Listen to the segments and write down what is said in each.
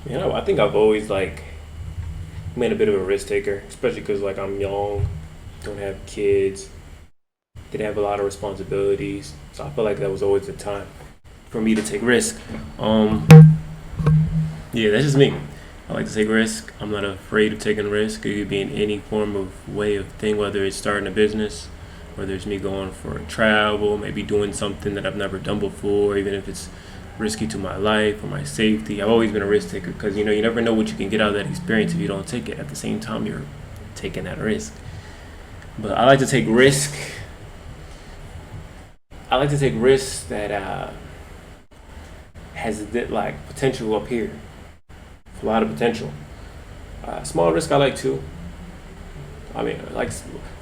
I think I've always like been a bit of a risk taker, especially because like I'm young, don't have kids, didn't have a lot of responsibilities, so I feel like that was always the time for me to take risk. Um, yeah, that's just me. I like to take risk. I'm not afraid of taking risk. It could be in any form of way of thing, whether it's starting a business, whether it's me going for travel, maybe doing something that I've never done before, even if it's risky to my life or my safety. I've always been a risk taker because you never know what you can get out of that experience if you don't take it. At the same time, you're taking that risk. But I like to take risk. I like to take risks that has like potential up here, a lot of potential. Small risk I like too. I mean, like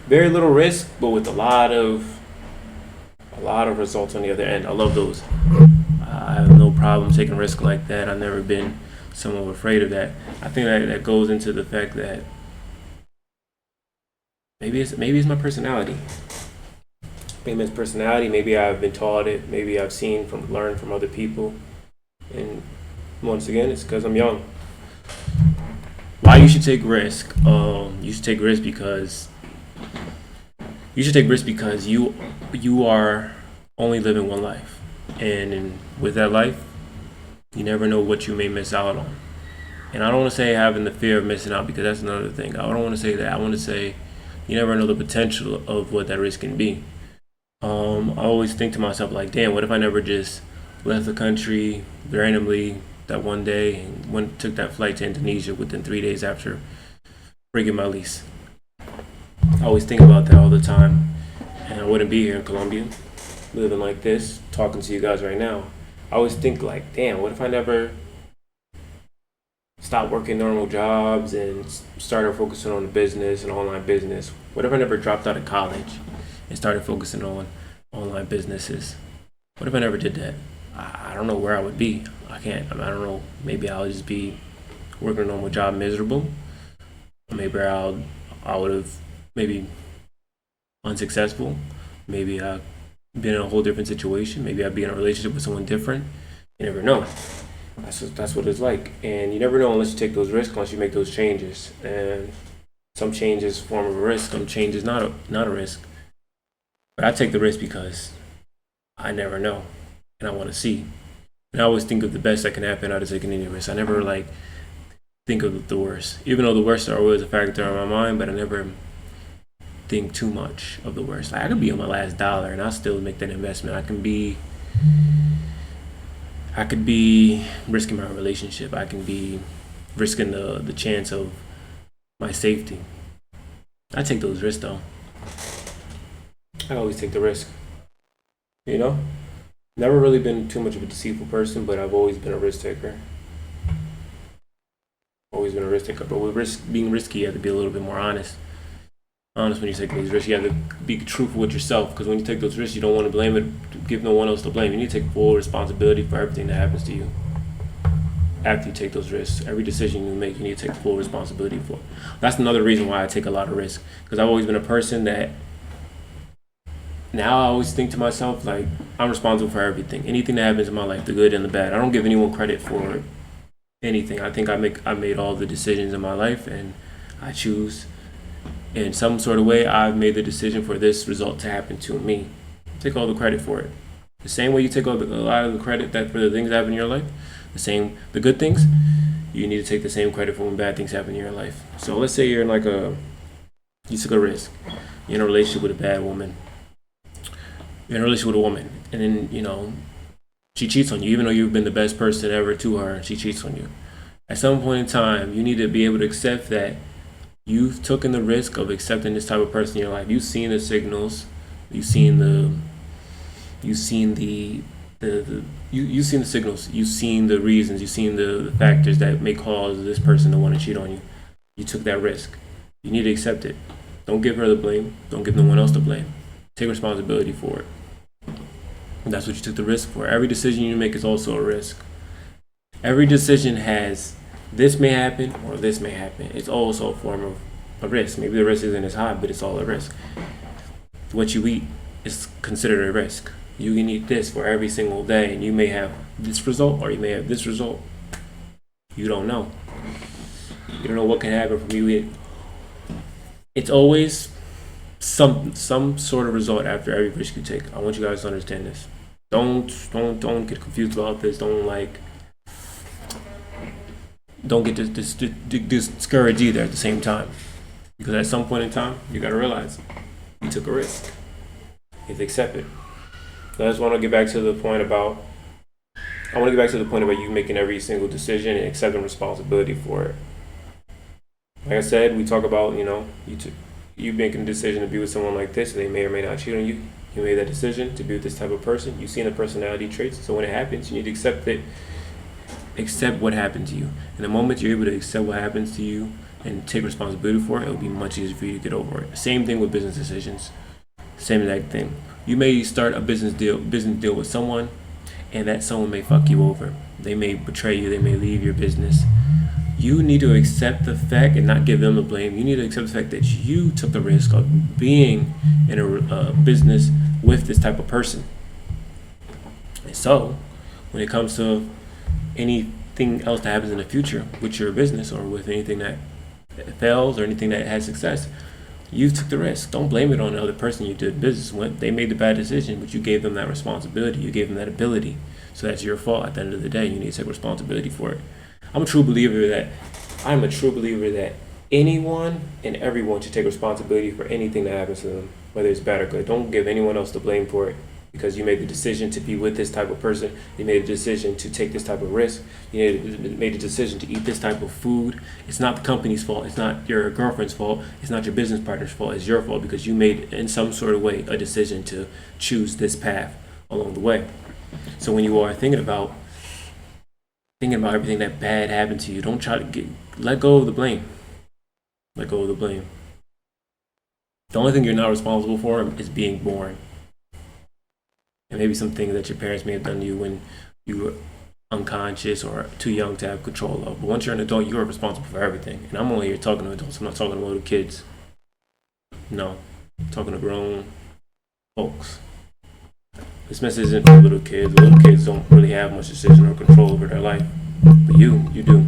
very little risk, but with a lot of results on the other end. I love those. I have no problem taking risk like that. I've never been someone afraid of that. I think that goes into the fact that maybe it's my personality. Maybe it's personality. Maybe I've been taught it. Maybe I've learned from other people. And once again, it's because I'm young. Why you should take risk? You should take risk because you are only living one life, and with that life, you never know what you may miss out on. And I don't want to say having the fear of missing out because that's another thing. I don't want to say that. I want to say you never know the potential of what that risk can be. I always think to myself like, damn, what if I never just left the country randomly that one day and took that flight to Indonesia within 3 days after breaking my lease. I always think about that all the time, and I wouldn't be here in Colombia, living like this, talking to you guys right now. I always think like, damn, what if I never stopped working normal jobs and started focusing on the business and online business? What if I never dropped out of college and started focusing on online businesses? What if I never did that? I don't know where I would be. I can't. I don't know. Maybe I'll just be working a normal job, miserable. Maybe I would have maybe unsuccessful. Maybe I've been in a whole different situation. Maybe I'd be in a relationship with someone different. You never know. That's what it's like, and you never know unless you take those risks, unless you make those changes. And some changes form of a risk, some changes not a risk. But I take the risk because I never know, and I want to see. And I always think of the best that can happen out of taking any risk. I never like think of the worst, even though the worst are always a factor in my mind. But I never think too much of the worst. Like, I could be on my last dollar and I still make that investment. I could be risking my relationship. I can be risking the chance of my safety. I take those risks though. I always take the risk. You know, never really been too much of a deceitful person, but I've always been a risk taker. Always been a risk taker. But with being risky, you have to be a little bit more honest when you take these risks. You have to be truthful with yourself because when you take those risks, you don't want to blame it, give no one else to blame. You need to take full responsibility for everything that happens to you after you take those risks. Every decision you make, you need to take full responsibility for. That's another reason why I take a lot of risks because I've always been a person that now I always think to myself like I'm responsible for everything. Anything that happens in my life, the good and the bad. I don't give anyone credit for anything. I think I made all the decisions in my life and I choose in some sort of way, I've made the decision for this result to happen to me. Take all the credit for it. The same way you take a lot of the credit that for the things that happen in your life, the good things, you need to take the same credit for when bad things happen in your life. So let's say you took a risk. You're in a relationship with a bad woman. You're in a relationship with a woman, and then she cheats on you, even though you've been the best person ever to her, and she cheats on you. At some point in time, you need to be able to accept that you've taken the risk of accepting this type of person in your life. You've seen the signals. You've seen you've seen you've seen the signals. You've seen the reasons. You've seen the factors that may cause this person to want to cheat on you. You took that risk. You need to accept it. Don't give her the blame. Don't give no one else the blame. Take responsibility for it. And that's what you took the risk for. Every decision you make is also a risk. Every decision has this may happen or this may happen. It's also a form of a risk. Maybe the risk isn't as high, but it's all a risk. What you eat is considered a risk. You can eat this for every single day, and you may have this result or you may have this result. You don't know. You don't know what can happen from you. It's always some sort of result after every risk you take. I want you guys to understand this. Don't get confused about this. Don't get discouraged either at the same time. Because at some point in time, you gotta realize you took a risk. You have to accept it. So I just want to get back to the point about you making every single decision and accepting responsibility for it. Like I said, we talk about, you making a decision to be with someone like this, they may or may not cheat on you. You made that decision to be with this type of person. You've seen the personality traits. So when it happens, you need to accept it. Accept what happened to you. And the moment you're able to accept what happens to you and take responsibility for it, it'll be much easier for you to get over it. Same thing with business decisions. Same exact thing. You may start a business deal with someone, and that someone may fuck you over. They may betray you. They may leave your business. You need to accept the fact and not give them the blame. You need to accept the fact that you took the risk of being in a business with this type of person. And so, when it comes to anything else that happens in the future with your business or with anything that fails or anything that has success, you took the risk. Don't blame it on the other person you did business with. They made the bad decision, but you gave them that responsibility. You gave them that ability. So that's your fault at the end of the day. You need to take responsibility for it. I'm a true believer that anyone and everyone should take responsibility for anything that happens to them, whether it's bad or good. Don't give anyone else the blame for it because you made the decision to be with this type of person. You made a decision to take this type of risk. You made a decision to eat this type of food. It's not the company's fault. It's not your girlfriend's fault. It's not your business partner's fault. It's your fault because you made, in some sort of way, a decision to choose this path along the way. So when you are thinking about everything that bad happened to you, don't try to let go of the blame. Let go of the blame. The only thing you're not responsible for is being born. And maybe some things that your parents may have done to you when you were unconscious or too young to have control of. But once you're an adult, you're responsible for everything. And I'm only here talking to adults. I'm not talking to little kids. No, I'm talking to grown folks. This message isn't for little kids. Little kids don't really have much decision or control over their life. But you do.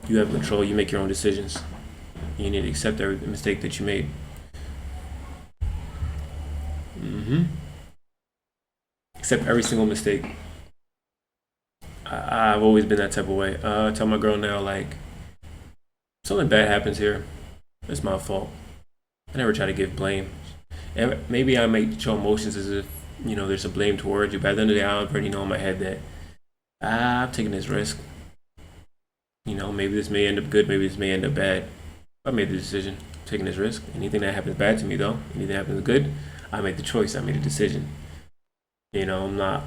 You have control. You make your own decisions. You need to accept every mistake that you made. Accept every single mistake. I've always been that type of way. I tell my girl now, like, something bad happens here, it's my fault. I never try to give blame. And maybe I might show emotions as if, there's a blame towards you, but at the end of the day, I already know in my head that I'm taking this risk. Maybe this may end up good, maybe this may end up bad. I made the decision, taking this risk. Anything that happens bad to me, though, anything that happens good, I made the choice, I made a decision. I'm not,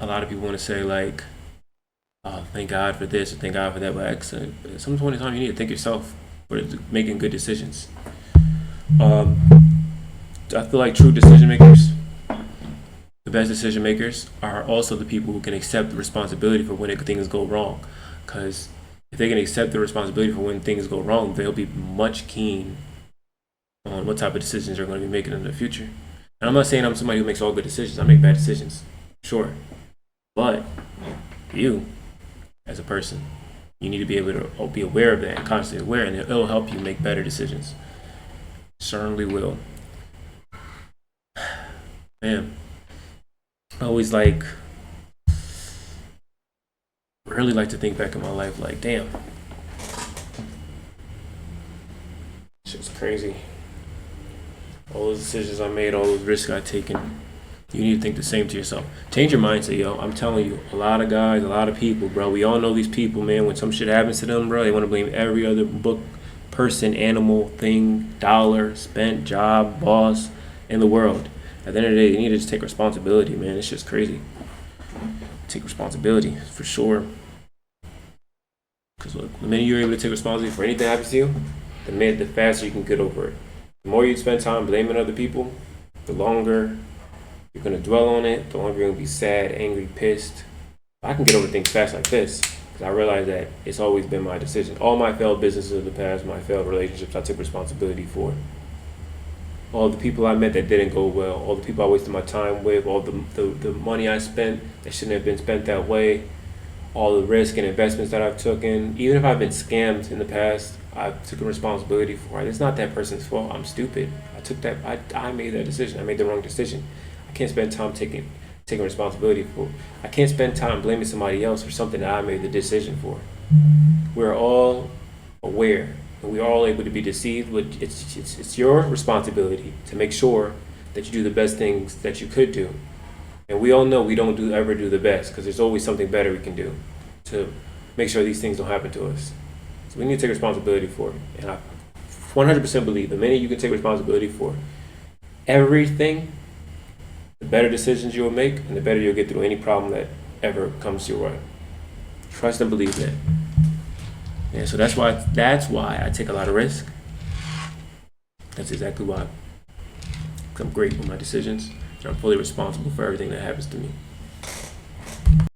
a lot of people want to say, like, oh, thank God for this or thank God for that, but at some point in time, you need to thank yourself for making good decisions. I feel like true decision makers, the best decision makers, are also the people who can accept the responsibility for when things go wrong. Because if they can accept the responsibility for when things go wrong, they'll be much keen on what type of decisions they're going to be making in the future. And I'm not saying I'm somebody who makes all good decisions. I make bad decisions, sure. But you, as a person, you need to be able to be aware of that, constantly aware, and it'll help you make better decisions. Certainly will. Man, I always really like to think back in my life, like, damn, shit's crazy. All those decisions I made, all those risks I taken. You need to think the same to yourself. Change your mindset, yo. I'm telling you, a lot of guys, a lot of people, bro. We all know these people, man. When some shit happens to them, bro, they want to blame every other book, person, animal, thing, dollar, spent, job, boss in the world. At the end of the day, you need to just take responsibility, man. It's just crazy. Take responsibility, for sure. Because look, the minute you're able to take responsibility for anything that happens to you, the faster you can get over it. The more you spend time blaming other people, the longer you're going to dwell on it, the longer you're going to be sad, angry, pissed. I can get over things fast like this because I realize that it's always been my decision. All my failed businesses of the past, my failed relationships, I took responsibility for. All the people I met that didn't go well, all the people I wasted my time with, all the money I spent that shouldn't have been spent that way, all the risk and investments that I've taken, even if I've been scammed in the past, I've taken responsibility for it. It's not that person's fault. I'm stupid. I made that decision. I made the wrong decision. I can't spend time taking responsibility for. I can't spend time blaming somebody else for something that I made the decision for. We're all aware, and we're all able to be deceived. But it's your responsibility to make sure that you do the best things that you could do. And we all know we don't ever do the best, because there's always something better we can do to make sure these things don't happen to us. So we need to take responsibility for it. And I 100% believe the minute you can take responsibility for everything, the better decisions you'll make and the better you'll get through any problem that ever comes your way. Trust and believe that. And so that's why I take a lot of risk. That's exactly why. 'Cause I'm great with my decisions, and I'm fully responsible for everything that happens to me.